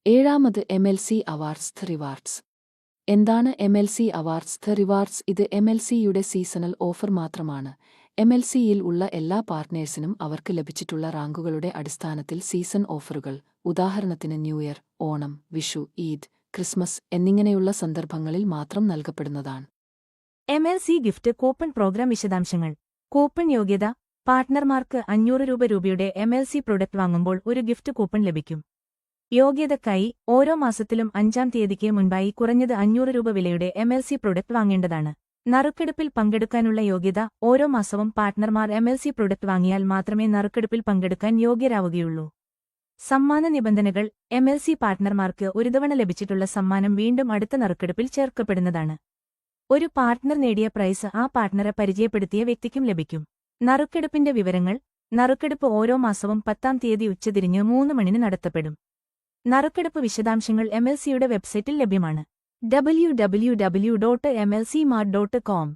ഏഴാമത് MLC awards the rewards. എന്താണ് MLC awards the rewards? ഇത് MLCയുടെ സീസണൽ ഓഫർ മാത്രമാണ്. MLCയിൽ ഉള്ള എല്ലാ പാർട്ട്നേഴ്സിനും അവർക്ക് ലഭിച്ചിട്ടുള്ള റാങ്കുകളുടെ അടിസ്ഥാനത്തിൽ സീസൺ ഓഫറുകൾ, ഉദാഹരണത്തിന് new year, Onam, Vishu, Eid, Christmas എന്നിങ്ങനെയുള്ള സന്ദർഭങ്ങളിൽ മാത്രം നൽകപ്പെടുന്നതാണ്. MLC ഗിഫ്റ്റ് കൂപ്പൺ പ്രോഗ്രാം വിശദാംശങ്ങൾ. കൂപ്പൺ യോഗ്യത: പാർട്ട്ണർമാർക്ക് 500 രൂപയുടെ MLC പ്രൊഡക്റ്റ് വാങ്ങുമ്പോൾ ഒരു ഗിഫ്റ്റ് കൂപ്പൺ ലഭിക്കും. യോഗ്യതക്കായി ഓരോ മാസത്തിലും 5-ാം തീയതിക്ക് മുൻപായി കുറഞ്ഞത് 500 രൂപ വിലയുടെ MLC പ്രൊഡക്റ്റ് വാങ്ങേണ്ടതാണ്. നറുക്കെടുപ്പിൽ പങ്കെടുക്കാനുള്ള യോഗ്യത: ഓരോ മാസവും പാർട്ട്ണർമാർ MLC പ്രൊഡക്റ്റ് വാങ്ങിയാൽ മാത്രമേ നറുക്കെടുപ്പിൽ പങ്കെടുക്കാൻ യോഗ്യരാവുകയുള്ളൂ. സമ്മാന നിബന്ധനകൾ: MLC പാർട്ട്ണർമാർക്ക് ഒരു തവണ ലഭിച്ചിട്ടുള്ള സമ്മാനം വീണ്ടും അടുത്ത നറുക്കെടുപ്പിൽ ചേർക്കപ്പെടുന്നതാണ്. ഒരു പാർട്ട്ണർ നേടിയ പ്രൈസ് ആ പാർട്ട്ണറെ പരിചയപ്പെടുത്തിയ വ്യക്തിക്കും ലഭിക്കും. നറുക്കെടുപ്പിന്റെ വിവരങ്ങൾ: നറുക്കെടുപ്പ് ഓരോ മാസവും 10-ാം തീയതി ഉച്ചതിരിഞ്ഞ് 3 മണിന് നടത്തപ്പെടും. നറുക്കെടുപ്പ് വിശദാംശങ്ങൾ MLCയുടെ വെബ്സൈറ്റിൽ ലഭ്യമാണ്. www.mlcmart.com